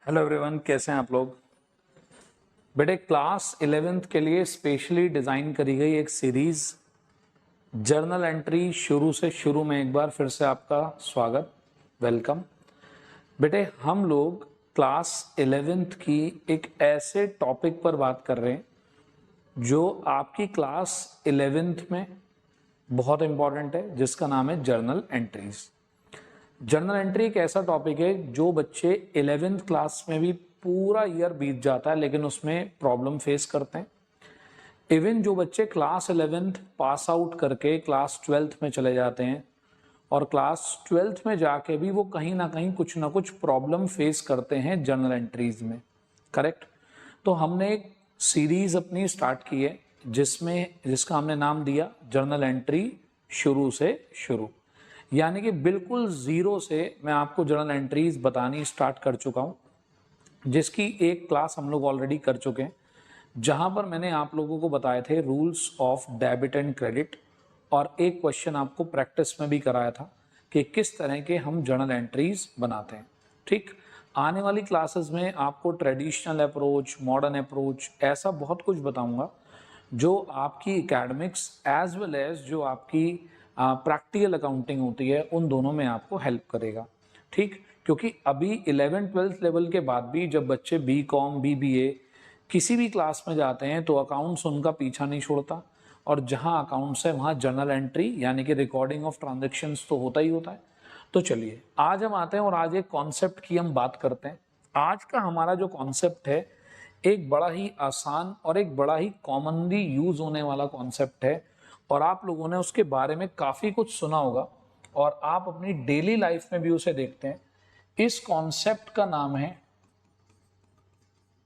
Hello everyone, कैसे हैं आप लोग। बेटे, क्लास 11th के लिए स्पेशली डिज़ाइन करी गई एक सीरीज़ जर्नल एंट्री शुरू से शुरू में एक बार फिर से आपका स्वागत, वेलकम। बेटे, हम लोग क्लास 11th की एक ऐसे टॉपिक पर बात कर रहे हैं जो आपकी क्लास 11th में बहुत इंपॉर्टेंट है, जिसका नाम है जर्नल एंट्रीज। जर्नल एंट्री एक ऐसा टॉपिक है जो बच्चे 11th क्लास में भी पूरा ईयर बीत जाता है लेकिन उसमें प्रॉब्लम फेस करते हैं। इवन जो बच्चे क्लास 11th पास आउट करके क्लास 12th में चले जाते हैं और क्लास 12th में जाके भी वो कहीं ना कुछ प्रॉब्लम फेस करते हैं जर्नल एंट्रीज में, करेक्ट। तो हमने एक सीरीज अपनी स्टार्ट की है जिसका हमने नाम दिया जर्नल एंट्री शुरू से शुरू, यानी कि बिल्कुल जीरो से मैं आपको जर्नल एंट्रीज बतानी स्टार्ट कर चुका हूं, जिसकी एक क्लास हम लोग ऑलरेडी कर चुके हैं, जहां पर मैंने आप लोगों को बताए थे rules of debit and credit, और एक क्वेश्चन आपको प्रैक्टिस में भी कराया था कि किस तरह के हम जर्नल एंट्रीज बनाते हैं। ठीक, आने वाली क्लासेस में आपको ट्रेडिशनल अप्रोच, मॉडर्न अप्रोच, ऐसा बहुत कुछ बताऊंगा जो आपकी एकेडमिक्स एज वेल एज जो आपकी प्रैक्टिकल अकाउंटिंग होती है उन दोनों में आपको हेल्प करेगा। ठीक, क्योंकि अभी 11th-12th लेवल के बाद भी जब बच्चे BCom, BBA किसी भी क्लास में जाते हैं तो अकाउंट्स उनका पीछा नहीं छोड़ता, और जहां अकाउंट्स है वहां जर्नल एंट्री यानी कि रिकॉर्डिंग ऑफ ट्रांजैक्शंस तो होता ही होता है। तो चलिए आज हम आते हैं और आज एक कॉन्सेप्ट की हम बात करते हैं। आज का हमारा जो कॉन्सेप्ट है एक बड़ा ही आसान और एक बड़ा ही कॉमनली यूज होने वाला कॉन्सेप्ट है, और आप लोगों ने उसके बारे में काफी कुछ सुना होगा और आप अपनी डेली लाइफ में भी उसे देखते हैं। इस कॉन्सेप्ट का नाम है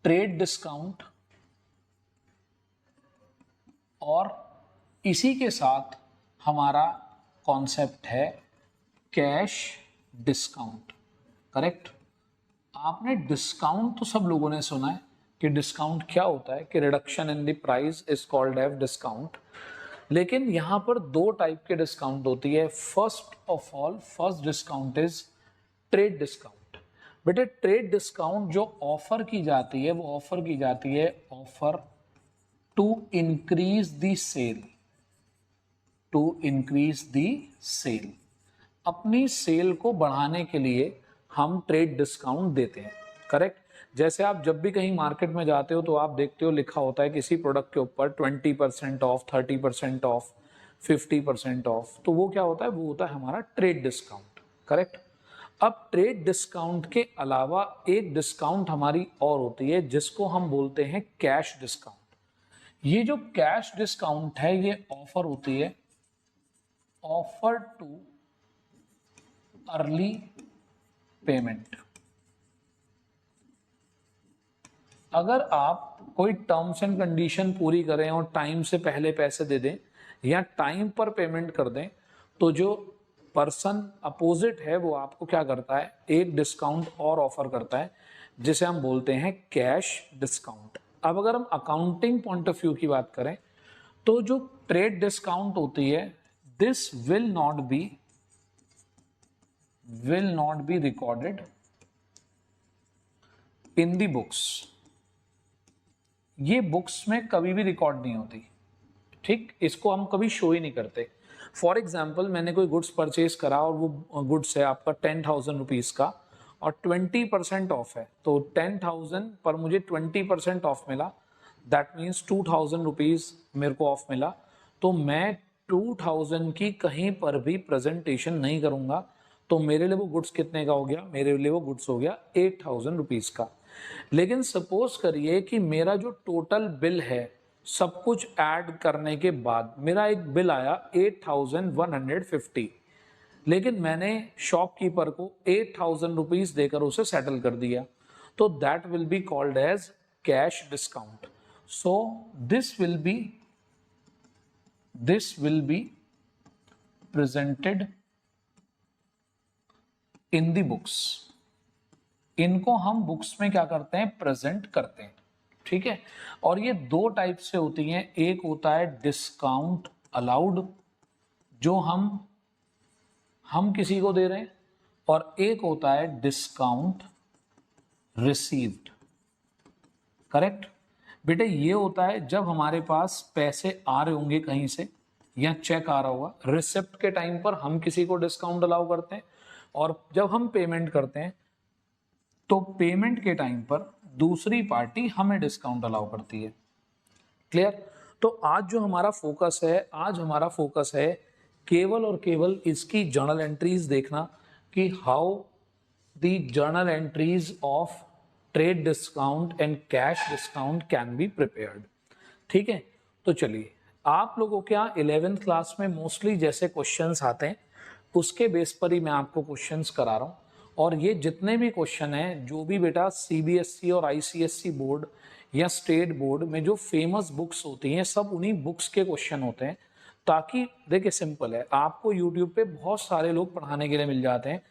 ट्रेड डिस्काउंट, और इसी के साथ हमारा कॉन्सेप्ट है कैश डिस्काउंट, करेक्ट। आपने डिस्काउंट तो सब लोगों ने सुना है कि डिस्काउंट क्या होता है, कि reduction in the price is called as discount. लेकिन यहां पर दो टाइप के डिस्काउंट होती है। First of all, first discount is trade discount. बेटे, ट्रेड डिस्काउंट जो ऑफर की जाती है वो ऑफर की जाती है offer to increase the sale, to increase the sale. अपनी सेल को बढ़ाने के लिए हम ट्रेड डिस्काउंट देते हैं, करेक्ट। जैसे आप जब भी कहीं मार्केट में जाते हो तो आप देखते हो लिखा होता है किसी प्रोडक्ट के ऊपर 20% ऑफ, 30% ऑफ, 50% ऑफ, तो वो क्या होता है, वो होता है हमारा ट्रेड डिस्काउंट, करेक्ट। अब ट्रेड डिस्काउंट के अलावा एक डिस्काउंट हमारी और होती है जिसको हम बोलते हैं कैश डिस्काउंट। ये जो कैश डिस्काउंट है ये ऑफर होती है, ऑफर टू अर्ली पेमेंट। अगर आप कोई टर्म्स एंड कंडीशन पूरी करें और टाइम से पहले पैसे दे दें या टाइम पर पेमेंट कर दें, तो जो पर्सन अपोजिट है वो आपको क्या करता है, एक डिस्काउंट और ऑफर करता है जिसे हम बोलते हैं कैश डिस्काउंट। अब अगर हम अकाउंटिंग पॉइंट ऑफ व्यू की बात करें तो जो ट्रेड डिस्काउंट होती है, this will not be recorded in the books. ये बुक्स में कभी भी रिकॉर्ड नहीं होती, ठीक, इसको हम कभी शो ही नहीं करते। फॉर एग्जाम्पल, मैंने कोई गुड्स परचेज करा और वो गुड्स है आपका 10,000 रुपीज का और 20% ऑफ है, तो 10,000 पर मुझे 20% ऑफ मिला, दैट मीन्स 2,000 रुपीज मेरे को ऑफ मिला। तो मैं 2,000 की कहीं पर भी प्रेजेंटेशन नहीं करूंगा, तो मेरे लिए वो गुड्स कितने का हो गया, मेरे लिए वो गुड्स हो गया 8,000 रुपीज का। लेकिन सपोज करिए कि मेरा जो टोटल बिल है सब कुछ ऐड करने के बाद मेरा एक बिल आया 8,150, लेकिन मैंने शॉपकीपर को 8,000 रुपीज देकर उसे सेटल कर दिया, तो that will be called as cash discount. So this will be presented in the books. इनको हम बुक्स में क्या करते हैं, प्रेजेंट करते हैं, ठीक है। और ये दो टाइप से होती हैं, एक होता है डिस्काउंट अलाउड जो हम किसी को दे रहे हैं, और एक होता है डिस्काउंट रिसीव्ड, करेक्ट। बेटे ये होता है जब हमारे पास पैसे आ रहे होंगे कहीं से या चेक आ रहा होगा, रिसिप्ट के टाइम पर हम किसी को डिस्काउंट अलाउ करते हैं, और जब हम पेमेंट करते हैं तो पेमेंट के टाइम पर दूसरी पार्टी हमें डिस्काउंट अलाउ करती है। क्लियर। तो आज जो हमारा फोकस है, आज हमारा फोकस है केवल और केवल इसकी जर्नल एंट्रीज देखना कि how the journal entries of trade discount and cash discount can be prepared. ठीक है, तो चलिए आप लोगों के यहाँ 11th क्लास में मोस्टली जैसे क्वेश्चंस आते हैं उसके बेस पर ही मैं आपको क्वेश्चंस करा रहा हूँ, और ये जितने भी क्वेश्चन हैं जो भी बेटा सीबीएसई और आईसीएसई बोर्ड या स्टेट बोर्ड में जो फेमस बुक्स होती हैं सब उन्हीं बुक्स के क्वेश्चन होते हैं। ताकि देखिए सिंपल है, आपको यूट्यूब पे बहुत सारे लोग पढ़ाने के लिए मिल जाते हैं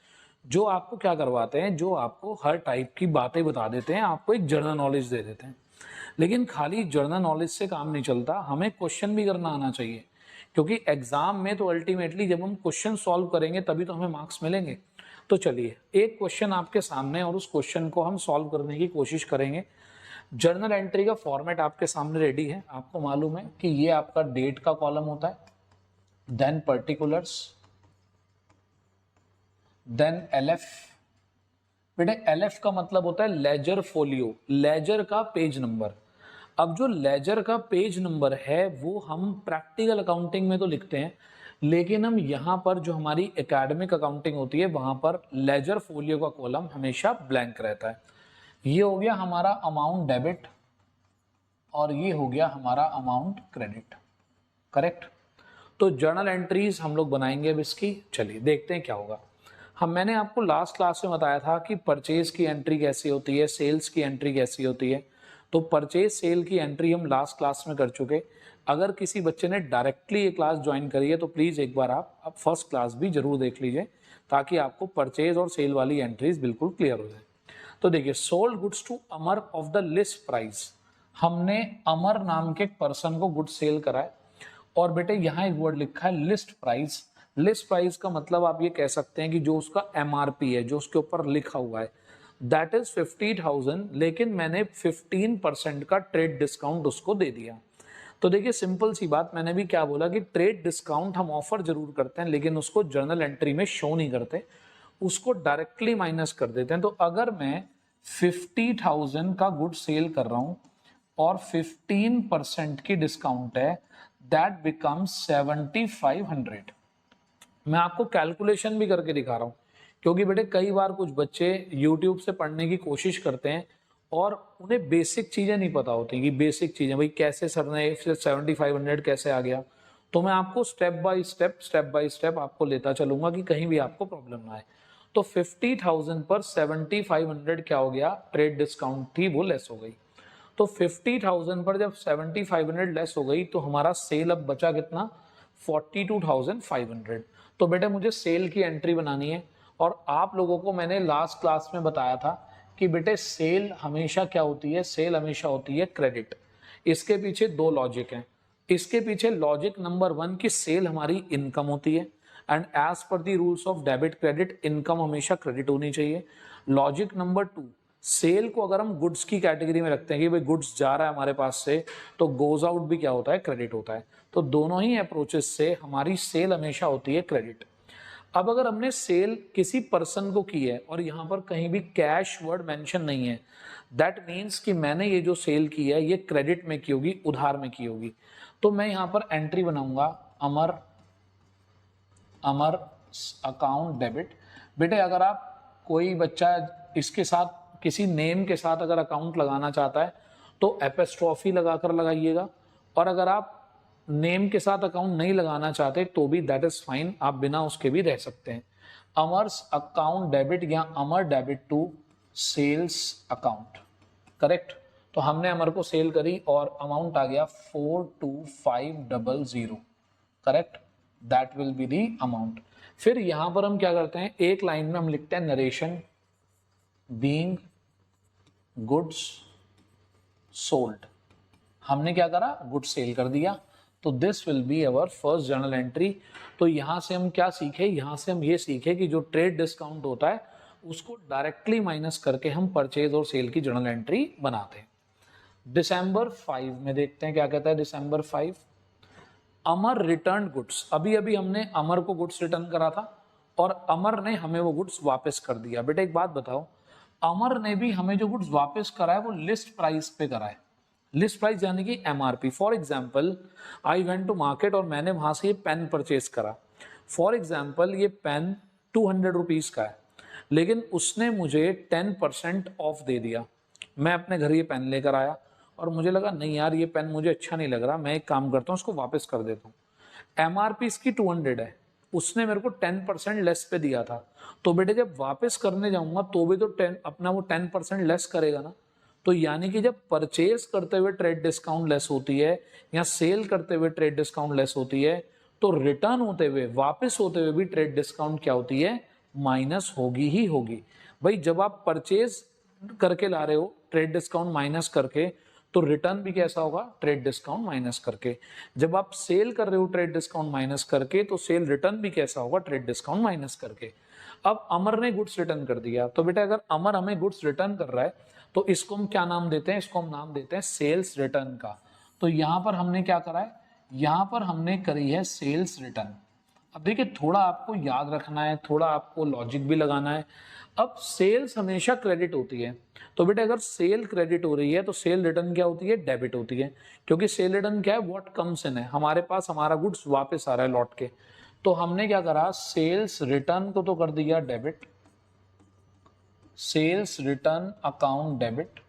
जो आपको क्या करवाते हैं, जो आपको हर टाइप की बातें बता देते हैं, आपको एक जनरल नॉलेज दे देते हैं। लेकिन खाली जनरल नॉलेज से काम नहीं चलता, हमें क्वेश्चन भी करना आना चाहिए, क्योंकि एग्जाम में तो अल्टीमेटली जब हम क्वेश्चन सॉल्व करेंगे तभी तो हमें मार्क्स मिलेंगे। तो चलिए एक क्वेश्चन आपके सामने और उस क्वेश्चन को हम सॉल्व करने की कोशिश करेंगे। जर्नल एंट्री का फॉर्मेट आपके सामने रेडी है। आपको मालूम है कि ये आपका डेट का कॉलम होता है, देन पर्टिकुलर्स, देन एलएफ। बेटे एलएफ का मतलब होता है लेजर फोलियो, लेजर का पेज नंबर। अब जो लेजर का पेज नंबर है वो हम प्रैक्टिकल अकाउंटिंग में तो लिखते हैं, लेकिन हम यहाँ पर जो हमारी एकेडमिक अकाउंटिंग होती है वहां पर लेजर फोलियो का कॉलम हमेशा ब्लैंक रहता है। ये हो गया हमारा अमाउंट डेबिट और ये हो गया हमारा अमाउंट क्रेडिट, करेक्ट। तो जर्नल एंट्रीज हम लोग बनाएंगे अब इसकी। चलिए देखते हैं क्या होगा। मैंने आपको लास्ट क्लास में बताया था कि परचेज की एंट्री कैसी होती है, सेल्स की एंट्री कैसी होती है। तो परचेज सेल की एंट्री हम लास्ट क्लास में कर चुके। अगर किसी बच्चे ने डायरेक्टली ये क्लास ज्वाइन करी है तो प्लीज एक बार आप फर्स्ट क्लास भी जरूर देख लीजिए, ताकि आपको परचेज और सेल वाली एंट्रीज बिल्कुल क्लियर हो जाए। तो देखिए, sold goods to Amar of the list price, हमने अमर नाम के एक पर्सन को गुड्स सेल करा है। और बेटे यहाँ एक वर्ड लिखा है लिस्ट प्राइस। लिस्ट प्राइस का मतलब आप ये कह सकते हैं कि जो उसका एमआरपी है, जो उसके ऊपर लिखा हुआ है, दैट इज 50,000, लेकिन मैंने 15% का ट्रेड डिस्काउंट उसको दे दिया। तो देखिए सिंपल सी बात, मैंने भी क्या बोला कि ट्रेड डिस्काउंट हम ऑफर जरूर करते हैं लेकिन उसको जर्नल एंट्री में शो नहीं करते, उसको डायरेक्टली माइनस कर देते हैं। तो अगर मैं 50,000 का गुड सेल कर रहा हूं और 15% की डिस्काउंट है, दैट बिकम्स 7,500। मैं आपको कैलकुलेशन भी करके दिखा रहा हूं, क्योंकि बेटे कई बार कुछ बच्चे YouTube से पढ़ने की कोशिश करते हैं और उन्हें बेसिक चीजें नहीं पता होती कि बेसिक चीजें भाई कैसे सर ने 7,500 कैसे आ गया। तो मैं आपको स्टेप बाय स्टेप आपको लेता चलूंगा कि कहीं भी आपको प्रॉब्लम ना आए। तो 50,000 पर 7,500 क्या हो गया, ट्रेड डिस्काउंट थी वो लेस हो गई। तो 50,000 पर जब 7,500 लेस हो गई तो हमारा सेल अब बचा कितना, 42,500। तो बेटा मुझे सेल की एंट्री बनानी है, और आप लोगों को मैंने लास्ट क्लास में बताया था कि बेटे सेल हमेशा क्या होती है, सेल हमेशा होती है क्रेडिट। इसके पीछे दो लॉजिक हैं। इसके पीछे लॉजिक नंबर 1 की सेल हमारी इनकम होती है, and as per the rules of debit credit income हमेशा क्रेडिट होनी चाहिए। लॉजिक नंबर 2, सेल को अगर हम गुड्स की कैटेगरी में रखते हैं कि भाई गुड्स जा रहा है हमारे पास से, तो गोज आउट भी क्या होता है, क्रेडिट होता है। तो दोनों ही अप्रोचेस से हमारी सेल हमेशा होती है क्रेडिट। अब अगर हमने सेल किसी पर्सन को की है और यहाँ पर कहीं भी कैश वर्ड मेंशन नहीं है, दैट मीन्स कि मैंने ये जो सेल की है ये क्रेडिट में की होगी, उधार में की होगी। तो मैं यहाँ पर एंट्री बनाऊंगा अमर अकाउंट डेबिट। बेटे अगर आप कोई बच्चा इसके साथ किसी नेम के साथ अगर अकाउंट लगाना चाहता है तो एपोस्ट्रोफी लगाकर लगाइएगा, और अगर आप नेम के साथ अकाउंट नहीं लगाना चाहते तो भी दैट इज फाइन, आप बिना उसके भी रह सकते हैं। अमर्स अकाउंट डेबिट या Amar debit to sales account, correct. तो हमने अमर को सेल करी और अमाउंट आ गया 42500, correct, that will be the amount. फिर यहां पर हम क्या करते हैं, एक लाइन में हम लिखते हैं नरेशन बीइंग गुड्स सोल्ड। हमने क्या करा, गुड्स सेल कर दिया, तो this will be our first journal entry. तो यहां से हम क्या सीखे, यहां से हम ये सीखे कि जो ट्रेड डिस्काउंट होता है उसको डायरेक्टली माइनस करके हम परचेज और सेल की जर्नल एंट्री बनाते हैं। दिसंबर 5 में देखते हैं क्या कहता है। दिसंबर 5, अमर रिटर्न गुड्स। अभी अभी हमने अमर को गुड्स रिटर्न करा था और अमर ने हमें वो गुड्स वापस कर दिया। बेटा एक बात बताओ, अमर ने भी हमें जो गुड्स वापस करा है वो लिस्ट प्राइस पे करा है। लिस्ट प्राइस यानी कि MRP. For example I went to market और मैंने वहां से ये पेन परचेज करा। फॉर एग्जाम्पल ये पेन 200 रुपीज का है, लेकिन उसने मुझे 10% ऑफ दे दिया। मैं अपने घर ये पेन लेकर आया और मुझे लगा नहीं यार ये पेन मुझे अच्छा नहीं लग रहा, मैं एक काम करता हूँ उसको वापस कर देता हूँ। एमआरपी इसकी 200 है, उसने मेरे को 10% लेस पे दिया था। तो बेटे जब वापस करने जाऊंगा तो भी तो 10 अपना वो 10% लेस करेगा ना। तो यानी कि जब परचेज करते हुए ट्रेड डिस्काउंट लेस होती है या सेल करते हुए ट्रेड डिस्काउंट लेस होती है, तो रिटर्न होते हुए वापस होते हुए भी ट्रेड डिस्काउंट क्या होती है, माइनस होगी ही होगी। भाई जब आप परचेज करके ला रहे हो ट्रेड डिस्काउंट माइनस करके, तो रिटर्न भी कैसा होगा, ट्रेड डिस्काउंट माइनस करके। जब आप सेल कर रहे हो ट्रेड डिस्काउंट माइनस करके, तो सेल रिटर्न भी कैसा होगा, ट्रेड डिस्काउंट माइनस करके। अब अमर ने गुड्स रिटर्न कर दिया, तो बेटा अगर अमर हमें गुड्स रिटर्न कर रहा है तो इसको हम क्या नाम देते हैं, इसको हम नाम देते हैं सेल्स रिटर्न का। तो यहां पर हमने क्या करा है, यहां पर हमने करी है सेल्स रिटर्न। अब देखिए थोड़ा आपको याद रखना है, थोड़ा आपको लॉजिक भी लगाना है। अब सेल्स हमेशा क्रेडिट होती है, तो बेटा अगर सेल क्रेडिट हो रही है तो सेल रिटर्न क्या होती है, डेबिट होती है। क्योंकि सेल रिटर्न क्या है, व्हाट कम्स इन है, हमारे पास हमारा गुड्स वापस आ रहा है लौट के। तो हमने क्या करा, सेल्स रिटर्न को तो कर दिया debit, sales return account debit.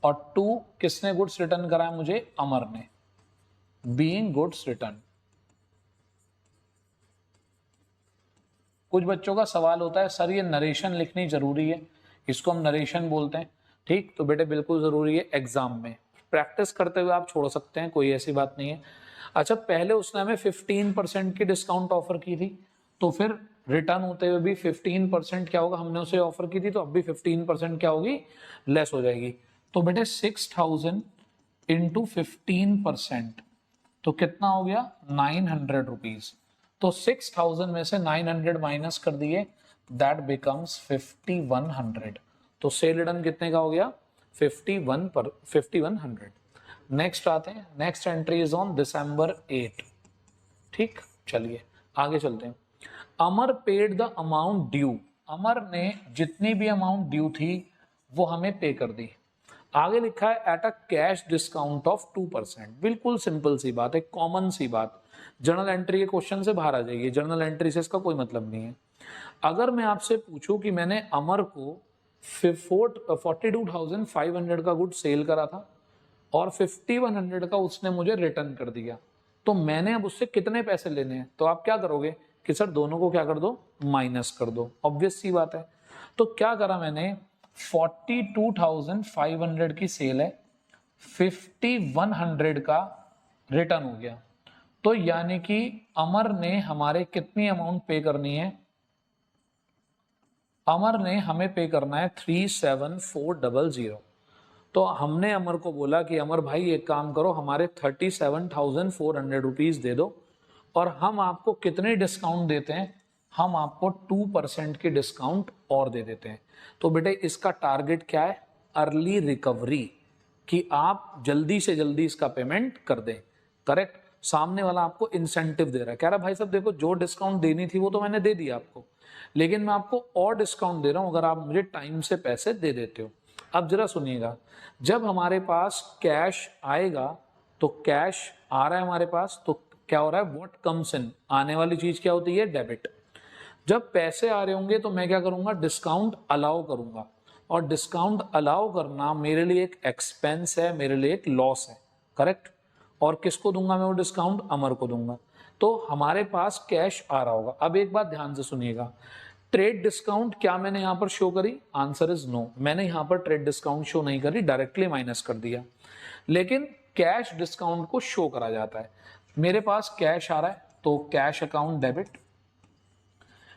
और 2 किसने गुड्स रिटर्न करा है मुझे, अमर ने, बीइंग गुड्स रिटर्न। कुछ बच्चों का सवाल होता है सर ये नरेशन लिखनी जरूरी है, इसको हम नरेशन बोलते हैं। ठीक, तो बेटे बिल्कुल जरूरी है, एग्जाम में प्रैक्टिस करते हुए आप छोड़ सकते हैं, कोई ऐसी बात नहीं है। अच्छा पहले उसने हमें 15% की डिस्काउंट ऑफर की थी, तो फिर रिटर्न होते हुए भी 15% क्या होगा, हमने उसे ऑफर की थी तो अब भी 15% क्या होगी, लेस हो जाएगी। तो बेटे 6000 इंटू 15%, तो कितना हो गया, 900 रुपीज। तो 6000 में से 900 माइनस कर दिए, दैट बिकम्स 5100। तो सेल रिटर्न कितने का हो गया, 5100। नेक्स्ट आते हैं, next entry is on December 8। ठीक, चलिए आगे चलते हैं। अमर पेड द अमाउंट ड्यू। अमर ने जितनी भी अमाउंट ड्यू थी वो हमें पे कर दी। आगे लिखा है at a cash discount of 2%। बिल्कुल सिंपल सी बात है, कॉमन सी बात, जर्नल एंट्री के क्वेश्चन से बाहर आ जाइए, जर्नल एंट्री से इसका कोई मतलब नहीं है। अगर मैं आपसे पूछूं कि मैंने अमर को 42,500 का गुड सेल करा था और 5100 का उसने मुझे रिटर्न कर दिया, तो मैंने अब उससे कितने पैसे लेने हैं, तो आप क्या करोगे कि सर दोनों को क्या कर दो, माइनस कर दो, ऑब्वियस सी बात है। तो क्या करा मैंने, 42,500 की सेल है, 5100 का रिटर्न हो गया। तो यानी कि अमर ने हमारे कितनी अमाउंट पे करनी है, अमर ने हमें पे करना है 37400। तो हमने अमर को बोला कि अमर भाई एक काम करो, हमारे 37,400 रुपीज दे दो और हम आपको कितने डिस्काउंट देते हैं, हम आपको 2% की डिस्काउंट और दे देते हैं। तो बेटे इसका टारगेट क्या है, अर्ली रिकवरी, कि आप जल्दी से जल्दी इसका पेमेंट कर दें। करेक्ट, सामने वाला आपको इंसेंटिव दे रहा है, कह रहा है भाई साहब देखो जो डिस्काउंट देनी थी वो तो मैंने दे दिया आपको, लेकिन मैं आपको और डिस्काउंट दे रहा हूं अगर आप मुझे टाइम से पैसे दे देते हो। अब जरा सुनिएगा, जब हमारे पास कैश आएगा, तो कैश आ रहा है हमारे पास, तो क्या हो रहा है, व्हाट कम्स इन, आने वाली चीज क्या होती है, डेबिट। जब पैसे आ रहे होंगे तो मैं क्या करूंगा, डिस्काउंट अलाउ करूंगा, और डिस्काउंट अलाउ करना मेरे लिए एक एक्सपेंस है, मेरे लिए एक लॉस है। करेक्ट, और किसको दूंगा मैं वो डिस्काउंट, अमर को दूंगा। तो हमारे पास कैश आ रहा होगा। अब एक बात ध्यान से सुनिएगा, ट्रेड डिस्काउंट क्या मैंने यहां पर शो करी, आंसर इज नो, मैंने यहां पर ट्रेड डिस्काउंट शो नहीं करी, डायरेक्टली माइनस कर दिया। लेकिन कैश डिस्काउंट को शो करा जाता है। मेरे पास कैश आ रहा है तो कैश अकाउंट डेबिट।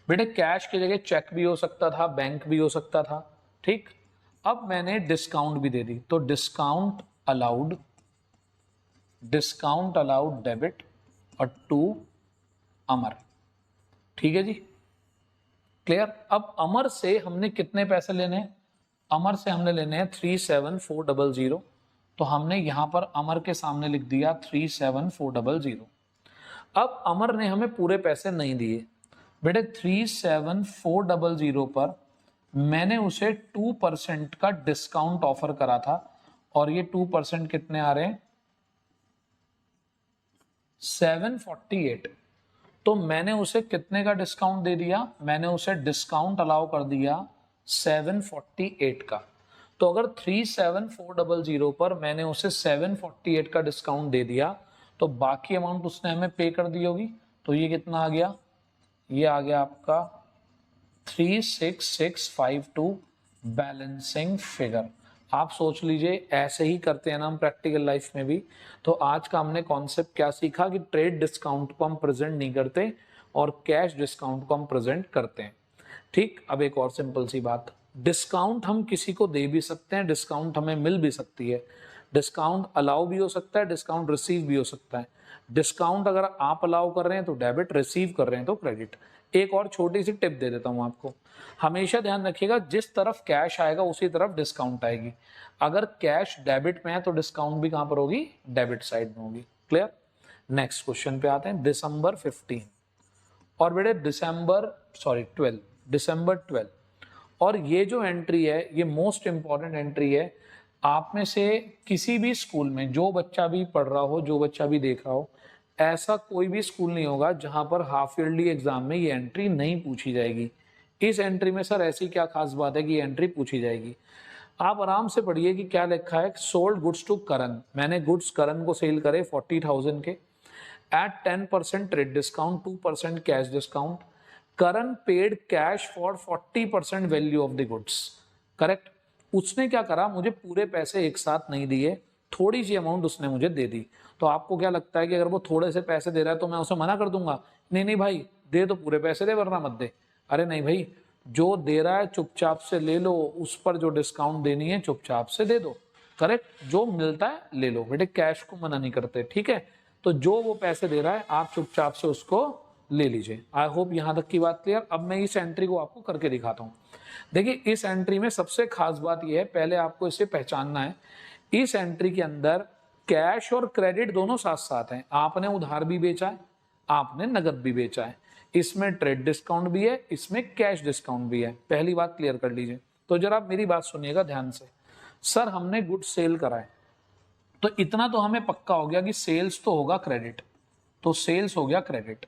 बेटे कैश की जगह चेक भी हो सकता था, बैंक भी हो सकता था। ठीक, अब मैंने डिस्काउंट भी दे दी, तो discount allowed, discount allowed debit और टू अमर। ठीक है जी, क्लियर। अब अमर से हमने कितने पैसे लेने हैं, अमर से हमने लेने हैं 37400, तो हमने यहां पर अमर के सामने लिख दिया 37400। अब अमर ने हमें पूरे पैसे नहीं दिए बेटे, 37400 पर मैंने उसे 2% का डिस्काउंट ऑफर करा था, और ये 2% कितने आ रहे हैं, 748। तो मैंने उसे कितने का डिस्काउंट दे दिया, मैंने उसे डिस्काउंट अलाउ कर दिया 748 का। तो अगर 37400 पर मैंने उसे 748 का डिस्काउंट दे दिया, तो बाकी अमाउंट उसने हमें पे कर दी होगी। तो ये कितना आ गया, ये आ गया आपका 36652 बैलेंसिंग फिगर। आप सोच लीजिए, ऐसे ही करते हैं ना हम प्रैक्टिकल लाइफ में भी। तो आज का हमने कॉन्सेप्ट क्या सीखा कि ट्रेड डिस्काउंट को हम प्रेजेंट नहीं करते और कैश डिस्काउंट को हम प्रेजेंट करते हैं। ठीक, अब एक और सिंपल सी बात, डिस्काउंट हम किसी को दे भी सकते हैं, डिस्काउंट हमें मिल भी सकती है, डिस्काउंट अलाउ भी हो सकता है, डिस्काउंट रिसीव भी हो सकता है। डिस्काउंट अगर आप अलाउ कर रहे हैं तो डेबिट, रिसीव कर रहे हैं तो क्रेडिट। एक और छोटी सी टिप दे देता हूं आपको, हमेशा ध्यान रखिएगा जिस तरफ कैश आएगा उसी तरफ डिस्काउंट आएगी। अगर कैश डेबिट में है तो डिस्काउंट भी कहां पर होगी, डेबिट साइड में होगी। क्लियर। नेक्स्ट क्वेश्चन पे आते हैं, दिसंबर 15 और बेटे दिसंबर 12, और ये जो एंट्री है ये मोस्ट इंपॉर्टेंट एंट्री है। आप में से किसी भी स्कूल में जो बच्चा भी पढ़ रहा हो, जो बच्चा भी देख रहा हो, ऐसा कोई भी स्कूल नहीं होगा जहां पर हाफ ईयरली एग्जाम में ये एंट्री नहीं पूछी जाएगी। इस एंट्री में सर ऐसी क्या खास बात है कि ये एंट्री पूछी जाएगी। आप आराम से पढ़िए कि क्या लिखा है, सोल्ड गुड्स टू करण, मैंने गुड्स करण को सेल करे 40,000 के at 10% trade discount, 2% cash discount. Karan paid cash for 40% value of the goods. Correct. उसने क्या करा, मुझे पूरे पैसे एक साथ नहीं दिए, थोड़ी सी अमाउंट उसने मुझे दे दी। तो आपको क्या लगता है कि अगर वो थोड़े से पैसे दे रहा है तो मैं उसे मना कर दूंगा, नहीं नहीं भाई दे तो पूरे पैसे दे वरना मत दे। अरे नहीं भाई, जो दे रहा है चुपचाप से ले लो, उस पर जो डिस्काउंट देनी है चुपचाप से दे दो। करेक्ट, जो मिलता है ले लो बेटे, कैश को मना नहीं करते। ठीक है, तो जो वो पैसे दे रहा है आप चुपचाप से उसको ले लीजिए। आई होप यहां तक की बात क्लियर। अब मैं इस एंट्री को आपको करके दिखाता हूं। देखिए इस एंट्री में सबसे खास बात यह है, पहले आपको इसे पहचानना है। इस एंट्री के अंदर कैश और क्रेडिट दोनों साथ साथ हैं। आपने उधार भी बेचा है, आपने नगद भी बेचा है, इसमें ट्रेड डिस्काउंट भी है, इसमें कैश डिस्काउंट भी है। पहली बात क्लियर कर लीजिए। तो जरा आप मेरी बात सुनिएगा ध्यान से। सर हमने गुड सेल करा है, तो इतना तो हमें पक्का हो गया कि सेल्स तो होगा क्रेडिट, तो सेल्स हो गया क्रेडिट।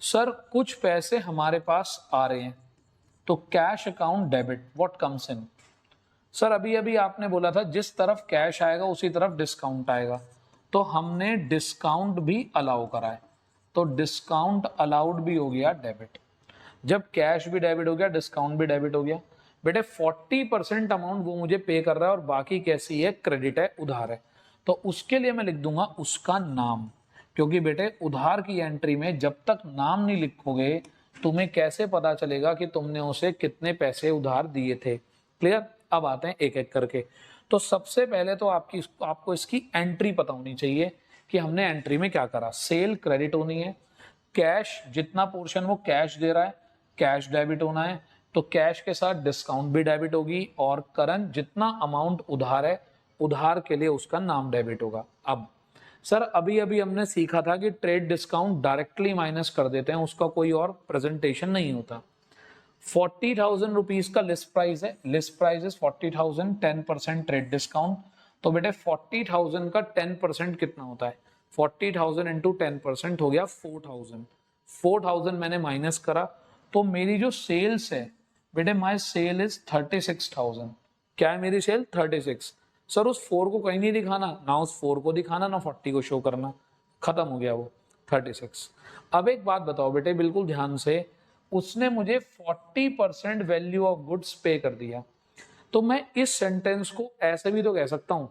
सर कुछ पैसे हमारे पास आ रहे हैं, तो cash account debit, what comes in. Sir अभी अभी आपने बोला था जिस तरफ कैश आएगा उसी तरफ डिस्काउंट आएगा, तो हमने डिस्काउंट भी अलाउ करा है, तो डिस्काउंट अलाउड भी हो गया डेबिट। जब कैश भी डेबिट हो गया, डिस्काउंट भी डेबिट हो गया। बेटे 40% अमाउंट वो मुझे पे कर रहा है और बाकी कैसी है, क्रेडिट है, उधार है। तो उसके लिए मैं लिख दूंगा उसका नाम, क्योंकि बेटे उधार की एंट्री में जब तक नाम नहीं लिखोगे तुम्हें कैसे पता चलेगा कि तुमने उसे कितने पैसे उधार दिए थे। क्लियर। अब आते हैं एक एक करके। तो सबसे पहले तो आपको इसकी एंट्री पता होनी चाहिए कि हमने एंट्री में क्या करा। सेल क्रेडिट होनी है, कैश जितना पोर्शन वो कैश दे रहा है कैश डेबिट होना है, तो कैश के साथ डिस्काउंट भी डेबिट होगी, और करंट जितना अमाउंट उधार है उधार के लिए उसका नाम डेबिट होगा। अब सर अभी अभी हमने सीखा था कि ट्रेड डिस्काउंट डायरेक्टली माइनस कर देते हैं, उसका कोई और प्रेजेंटेशन नहीं होता। 40,000 रुपीज का लिस्ट प्राइस है, list price is 40,000, 10% trade discount. तो बेटे 40,000 का 10% कितना होता है, 40,000 इंटू 10% हो गया 4,000। 4,000 मैंने माइनस करा, तो मेरी जो सेल्स है बेटे, माई सेल इज 36,000। क्या है मेरी सेल, 36। सर उस 4 को कहीं नहीं दिखाना, ना उस 4 को दिखाना ना 40 को शो करना, खत्म हो गया वो 36। अब एक बात बताओ बेटे बिल्कुल ध्यान से, उसने मुझे 40% वैल्यू ऑफ गुड्स पे कर दिया, तो मैं इस सेंटेंस को ऐसे भी तो कह सकता हूं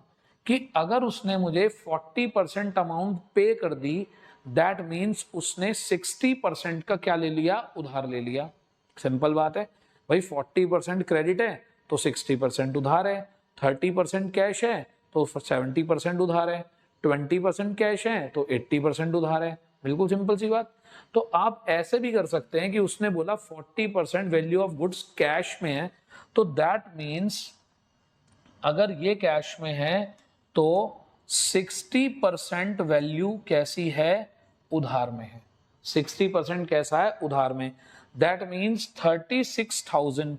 कि अगर उसने मुझे 40% अमाउंट पे कर दी, दैट मीन्स उसने 60% का क्या ले लिया, उधार ले लिया। सिंपल बात है भाई, 40% क्रेडिट है तो 60% उधार है, 30% कैश है तो 70% उधार है, 20% कैश है तो 80% उधार है। बिल्कुल सिंपल सी बात। तो आप ऐसे भी कर सकते हैं कि उसने बोला 40% वैल्यू ऑफ गुड्स कैश में है, तो दैट मीन्स अगर ये कैश में है तो 60% वैल्यू कैसी है, उधार में है। 60% कैसा है, उधार में। दैट मीन्स 36,000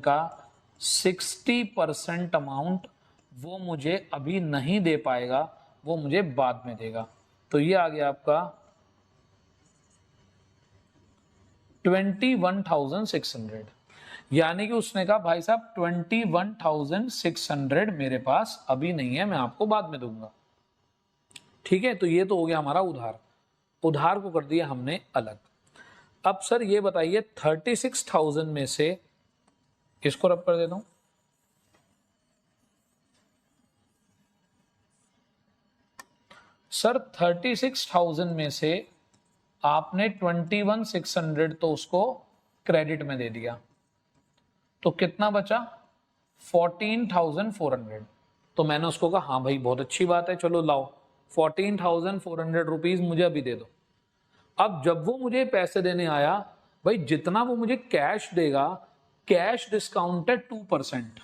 का 60% अमाउंट वो मुझे अभी नहीं दे पाएगा, वो मुझे बाद में देगा। तो ये आ गया आपका 21,600। यानी कि उसने कहा भाई साहब 21,600 मेरे पास अभी नहीं है, मैं आपको बाद में दूंगा। ठीक है, तो ये तो हो गया हमारा उधार। उधार को कर दिया हमने अलग। अब सर ये बताइए 36,000 में से, इसको रब कर देता हूं, सर 36,000 में से आपने 21,600 तो उसको क्रेडिट में दे दिया, तो कितना बचा 14,400। तो मैंने उसको कहा हाँ भाई बहुत अच्छी बात है, चलो लाओ 14,400 रुपीज मुझे अभी दे दो। अब जब वो मुझे पैसे देने आया, भाई जितना वो मुझे कैश देगा, कैश डिस्काउंट है 2%,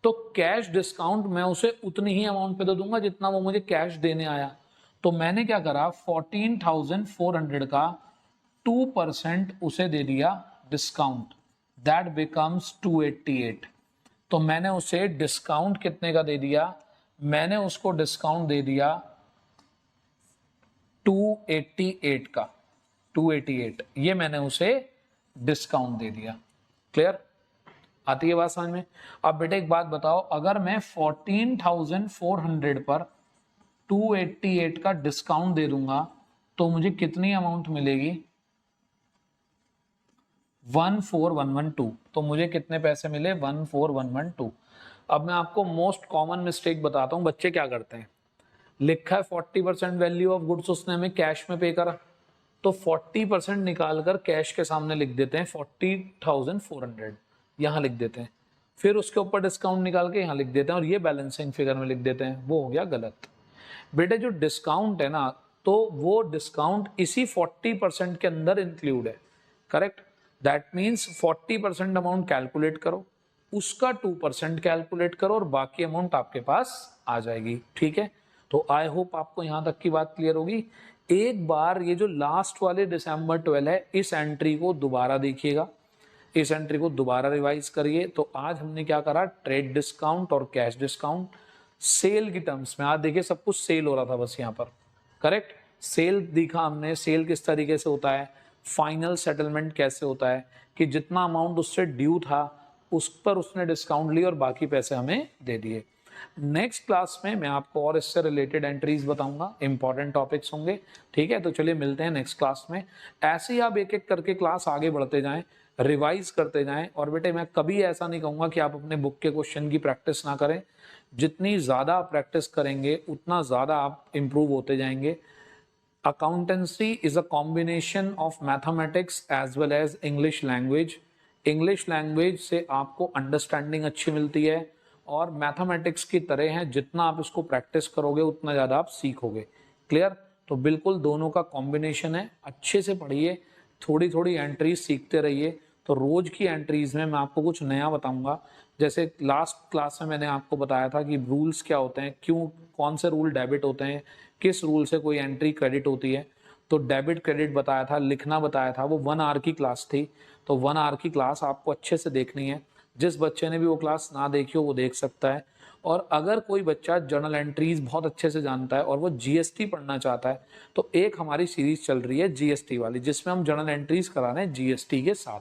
तो कैश डिस्काउंट मैं उसे उतनी ही अमाउंट पे दे दूंगा जितना वो मुझे कैश देने आया। तो मैंने क्या करा, 14,400 का 2% उसे दे दिया डिस्काउंट, दैट बिकम्स 288। तो मैंने उसे डिस्काउंट कितने का दे दिया, मैंने उसको डिस्काउंट दे दिया 288 का, 288 ये मैंने उसे डिस्काउंट दे दिया। क्लियर, आती है बात समझ में? अब बेटे एक बात बताओ, अगर मैं 14,400 पर 288 का डिस्काउंट दे दूंगा तो मुझे कितनी अमाउंट मिलेगी, 14,112। तो मुझे कितने पैसे मिले, 14,112। अब मैं आपको मोस्ट कॉमन मिस्टेक बताता हूं, बच्चे क्या करते हैं, लिखा है 40% वैल्यू ऑफ गुड्स उसने हमें कैश में पे करा, तो 40% निकालकर कैश के सामने लिख देते हैं 40,400, यहां लिख देते हैं, फिर उसके ऊपर डिस्काउंट निकाल के यहां लिख देते हैं और ये बैलेंसिंग फिगर में लिख देते हैं, वो हो गया गलत। बेटे जो डिस्काउंट है ना, तो वो डिस्काउंट इसी 40% के अंदर इंक्लूड है, correct. That means 40% amount calculate करो, उसका 2% कैलकुलेट करो और बाकी अमाउंट आपके पास आ जाएगी। ठीक है, तो आई होप आपको यहां तक की बात क्लियर होगी। एक बार ये जो लास्ट वाले December 12 है, इस एंट्री को दोबारा देखिएगा, इस एंट्री को दोबारा रिवाइज करिए। तो आज हमने क्या करा, ट्रेड डिस्काउंट और कैश डिस्काउंट सेल की टर्म्स में। आज देखिए सब कुछ सेल हो रहा था बस यहाँ पर, करेक्ट। सेल दिखा हमने, सेल किस तरीके से होता है, फाइनल सेटलमेंट कैसे होता है कि जितना अमाउंट उससे ड्यू था उस पर उसने डिस्काउंट ली और बाकी पैसे हमें दे दिए। नेक्स्ट क्लास में मैं आपको और इससे रिलेटेड एंट्रीज बताऊंगा, इंपॉर्टेंट टॉपिक्स होंगे। ठीक है, तो चलिए मिलते हैं नेक्स्ट क्लास में। ऐसे ही आप एक एक करके क्लास आगे बढ़ते जाएं, रिवाइज करते जाएं। और बेटे मैं कभी ऐसा नहीं कहूंगा कि आप अपने बुक के क्वेश्चन की प्रैक्टिस ना करें, जितनी ज़्यादा आप प्रैक्टिस करेंगे उतना ज़्यादा आप इम्प्रूव होते जाएंगे। Accountancy is a combination of mathematics as well as English language. English language से आपको अंडरस्टैंडिंग अच्छी मिलती है और मैथमेटिक्स की तरह है, जितना आप इसको प्रैक्टिस करोगे उतना ज़्यादा आप सीखोगे। क्लियर, तो बिल्कुल दोनों का कॉम्बिनेशन है। अच्छे से पढ़िए, थोड़ी थोड़ी एंट्रीज सीखते रहिए। तो रोज की एंट्रीज में मैं आपको कुछ नया बताऊंगा। जैसे लास्ट क्लास में मैंने आपको बताया था कि रूल्स क्या होते हैं, क्यों, कौन से रूल डेबिट होते हैं, किस रूल से कोई एंट्री क्रेडिट होती है। तो डेबिट क्रेडिट बताया था, लिखना बताया था। वो 1 आवर की क्लास थी, तो 1 आवर की क्लास आपको अच्छे से देखनी है। जिस बच्चे ने भी वो क्लास ना देखी हो वो देख सकता है। और अगर कोई बच्चा जर्नल एंट्रीज बहुत अच्छे से जानता है और वो जीएसटी पढ़ना चाहता है, तो एक हमारी सीरीज चल रही है जीएसटी वाली, जिसमें हम जर्नल एंट्रीज करा रहे हैं जीएसटी के साथ,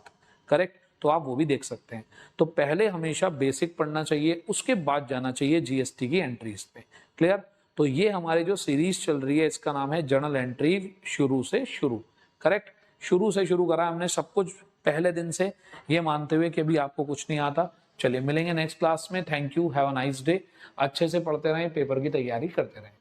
करेक्ट। तो आप वो भी देख सकते हैं। तो पहले हमेशा बेसिक पढ़ना चाहिए, उसके बाद जाना चाहिए जीएसटी की एंट्रीज पे। क्लियर, तो ये हमारी जो सीरीज चल रही है इसका नाम है जर्नल एंट्री शुरू से शुरू, करेक्ट। शुरू से शुरू करा हमने सब कुछ पहले दिन से, ये मानते हुए कि अभी आपको कुछ नहीं आता। चलिए मिलेंगे नेक्स्ट क्लास में। Thank you, have a nice day. अच्छे से पढ़ते रहें, पेपर की तैयारी करते रहें।